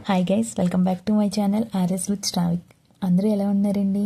Hi guys, welcome back to my channel RS with Shravik. అందరూ ఎలా ఉన్నారండి?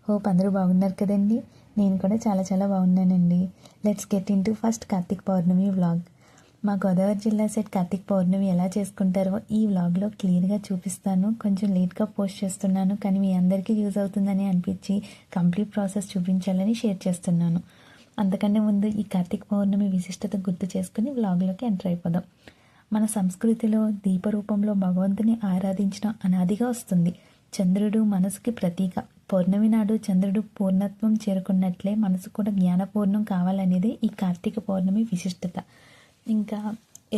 హోప్ అందరూ బాగున్నారు కదండి. నేను కూడా చాలా చాలా బాగున్నానండి. Let's get in to first Karthika Pournami vlog. మా గోదావరి జిల్లా సెట్ కార్తీక పౌర్ణమి ఎలా చేసుకుంటారో ఈ వ్లాగ్లో క్లియర్గా చూపిస్తాను. కొంచెం లేట్గా పోస్ట్ చేస్తున్నాను, కానీ మీ అందరికీ యూజ్ అవుతుందని అనిపించి కంప్లీట్ ప్రాసెస్ చూపించాలని షేర్ చేస్తున్నాను. అంతకన్నా ముందు ఈ కార్తీక పౌర్ణమి విశిష్టత గుర్తు చేసుకుని వ్లాగ్లోకి ఎంటర్ అయిపోదాం. మన సంస్కృతిలో దీపరూపంలో భగవంతుని ఆరాధించడం అనాదిగా వస్తుంది. చంద్రుడు మనసుకి ప్రతీక. పౌర్ణమి నాడు చంద్రుడు పూర్ణత్వం చేరుకున్నట్లే మనసు కూడా జ్ఞానపూర్ణం కావాలనేది ఈ కార్తీక పౌర్ణమి విశిష్టత. ఇంకా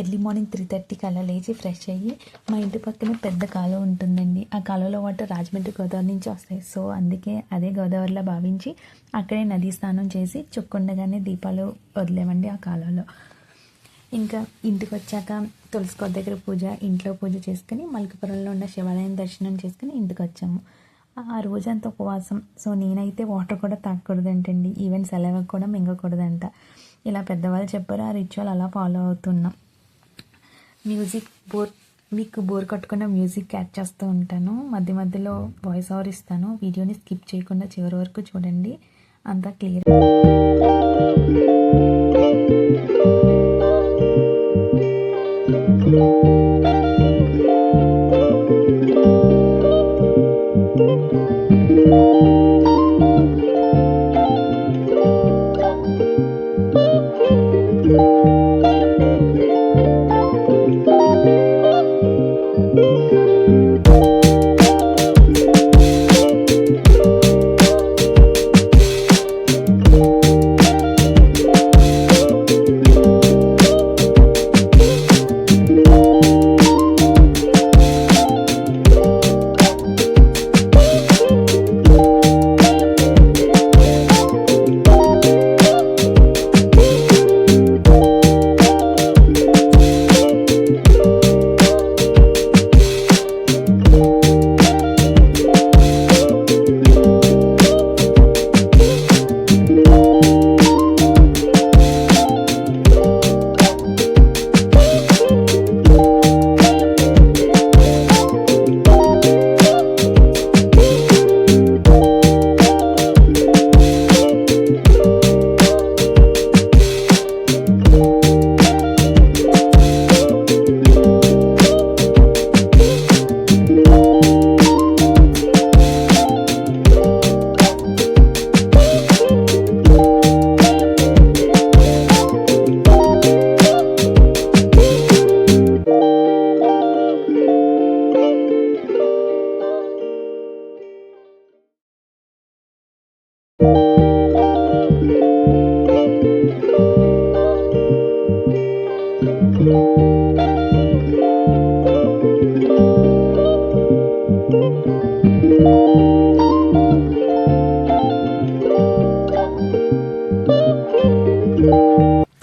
ఎర్లీ మార్నింగ్ 3:30కి అలా లేచి ఫ్రెష్ అయ్యి మా ఇంటి పక్కన పెద్ద కాలువ ఉంటుందండి. ఆ కాలువలో వాటర్ రాజమండ్రి గోదావరి నుంచి వస్తాయి. సో అందుకే అదే గోదావరిలో భావించి అక్కడే నదీ స్నానం చేసి చుక్కుండగానే దీపాలు వదిలేమండి ఆ కాలువలో. ఇంకా ఇంటికి వచ్చాక తులసికోట దగ్గర పూజ, ఇంట్లో పూజ చేసుకుని మల్కపురంలో ఉన్న శివాలయం దర్శనం చేసుకుని ఇంటికి వచ్చాము. ఆ రోజంతా ఉపవాసం. సో నేనైతే వాటర్ కూడా తాగకూడదంటండి, ఈవెన్ సెలవు కూడా మింగకూడదంట. ఇలా పెద్దవాళ్ళు చెప్పారు, ఆ రిచువల్ అలా ఫాలో అవుతున్నాం. మీకు బోర్ కట్టుకున్న మ్యూజిక్ యాడ్ చేస్తూ ఉంటాను. మధ్య మధ్యలో వాయిస్ ఓవర్ ఇస్తాను. వీడియోని స్కిప్ చేయకుండా చివరి వరకు చూడండి, అంతా క్లియర్.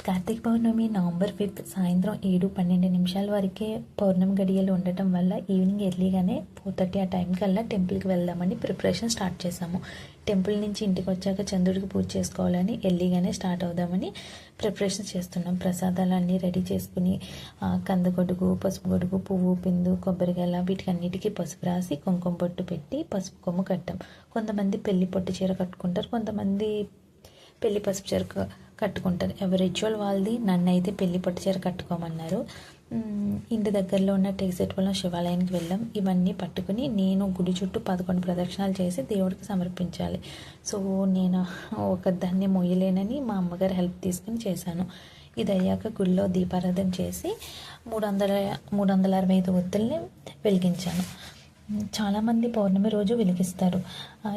కార్తీక పౌర్ణమి నవంబర్ 5 సాయంత్రం 7:12 వరకే పౌర్ణమి గడియలు ఉండటం వల్ల ఈవినింగ్ ఎర్లీగానే 4:30 ఆ టైం కల్లా టెంపుల్కి వెళ్దామని ప్రిపరేషన్ స్టార్ట్ చేశాము. టెంపుల్ నుంచి ఇంటికి వచ్చాక చంద్రుడికి పూజ చేసుకోవాలని ఎర్లీగానే స్టార్ట్ అవుదామని ప్రిపరేషన్ చేస్తున్నాం. ప్రసాదాలన్నీ రెడీ చేసుకుని కందగొడుగు, పసుపు గొడుగు, పువ్వు, పిందు, కొబ్బరికాయల వీటికన్నిటికీ పసుపు రాసి కుంకుమ బొట్టు పెట్టి పసుపు కొమ్ము కట్టాం. కొంతమంది పెళ్లి పొట్టు చీర కట్టుకుంటారు, కొంతమంది పెళ్లి పసుపు చీర కట్టుకుంటారు. ఎవరి రిచువల్ వాళ్ళది. నన్ను అయితే పెళ్లి పట్టు చీర కట్టుకోమన్నారు. ఇంటి దగ్గరలో ఉన్న టేక్సెట్వలం శివాలయానికి వెళ్ళాం. ఇవన్నీ పట్టుకుని నేను గుడి చుట్టూ 11 ప్రదక్షిణాలు చేసి దేవుడికి సమర్పించాలి. సో నేను ఒకదాన్ని మొయ్యలేనని మా అమ్మగారు హెల్ప్ తీసుకుని చేశాను. ఇది అయ్యాక గుడిలో దీపారాధన చేసి 365 ఒత్తుల్ని వెలిగించాను. చాలామంది పౌర్ణమి రోజు వెలిగిస్తారు.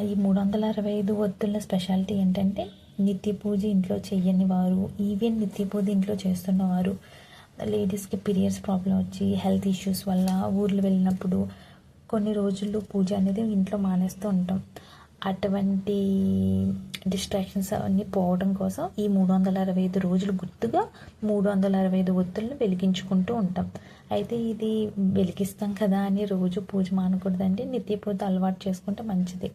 ఈ 365 ఒత్తుల స్పెషాలిటీ ఏంటంటే, నిత్య పూజ ఇంట్లో చెయ్యని వారు, ఈవెన్ నిత్య పూజ ఇంట్లో చేస్తున్నవారు, లేడీస్కి పీరియడ్స్ ప్రాబ్లం వచ్చి హెల్త్ ఇష్యూస్ వల్ల ఊర్లు వెళ్ళినప్పుడు కొన్ని రోజులు పూజ అనేది ఇంట్లో మానేస్తూ ఉంటాం. అటువంటి డిస్ట్రాక్షన్స్ అవన్నీ పోవడం కోసం ఈ 365 రోజులు గుర్తుగా 365 ఒత్తులను వెలిగించుకుంటూ ఉంటాం. అయితే ఇది వెలిగిస్తాం కదా అని రోజు పూజ మానకూడదండి. నిత్య పూజ అలవాటు చేసుకుంటే మంచిది.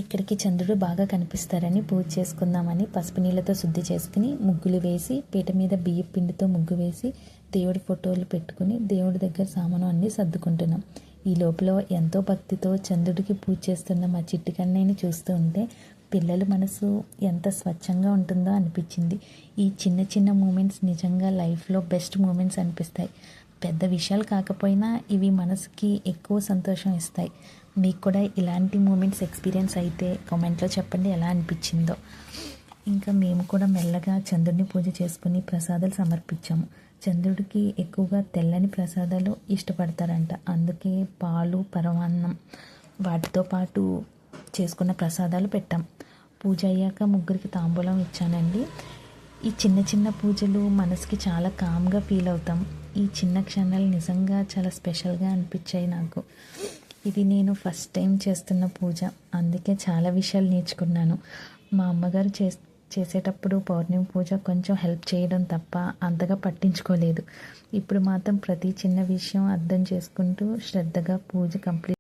ఇక్కడికి చంద్రుడు బాగా కనిపిస్తారని పూజ చేసుకుందామని పసుపు నీళ్ళతో శుద్ధి చేసుకుని ముగ్గులు వేసి పీట మీద బియ్యం పిండితో ముగ్గు వేసి దేవుడి ఫోటోలు పెట్టుకుని దేవుడి దగ్గర సామాను అన్నీ సర్దుకుంటున్నాం. ఈ లోపల ఎంతో భక్తితో చంద్రుడికి పూజ చేస్తున్న మా చిట్టి కన్నయ్యని చూస్తూ ఉంటే పిల్లల మనసు ఎంత స్వచ్ఛంగా ఉంటుందో అనిపించింది. ఈ చిన్న చిన్న మూమెంట్స్ నిజంగా లైఫ్లో బెస్ట్ మూమెంట్స్ అనిపిస్తాయి. పెద్ద విషయాలు కాకపోయినా ఇవి మనసుకి ఎక్కువ సంతోషం ఇస్తాయి. మీకు కూడా ఇలాంటి మూమెంట్స్ ఎక్స్పీరియన్స్ అయితే కామెంట్లో చెప్పండి ఎలా అనిపించిందో. ఇంకా మేము కూడా మెల్లగా చంద్రుడిని పూజ చేసుకుని ప్రసాదాలు సమర్పించాము. చంద్రుడికి ఎక్కువగా తెల్లని ప్రసాదాలు ఇష్టపడతారంట. అందుకే పాలు, పరమాన్నం వాటితో పాటు చేసుకున్న ప్రసాదాలు పెట్టాం. పూజ అయ్యాక ముగ్గురికి తాంబూలం ఇచ్చానండి. ఈ చిన్న చిన్న పూజలు మనసుకి చాలా కామ్గా ఫీల్ అవుతాం. ఈ చిన్న క్షణాలు నిజంగా చాలా స్పెషల్గా అనిపించాయి నాకు. ఇది నేను ఫస్ట్ టైం చేస్తున్న పూజ, అందుకే చాలా విషయాలు నేర్చుకున్నాను. మా అమ్మగారు చేసేటప్పుడు పౌర్ణమి పూజ కొంచెం హెల్ప్ చేయడం తప్ప అంతగా పట్టించుకోలేదు. ఇప్పుడు మాత్రం ప్రతి చిన్న విషయం అర్థం చేసుకుంటూ శ్రద్ధగా పూజ కంప్లీట్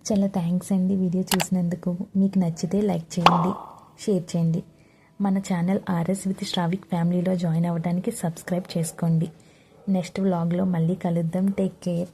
చాలా థ్యాంక్స్ అండి వీడియో చూసినందుకు. మీకు నచ్చితే లైక్ చేయండి, షేర్ చేయండి. మన ఛానల్ ఆర్ఎస్ విత్ శ్రావిక్ ఫ్యామిలీలో జాయిన్ అవ్వడానికి సబ్స్క్రైబ్ చేసుకోండి. నెక్స్ట్ వ్లాగ్లో మళ్ళీ కలుద్దాం. Take care.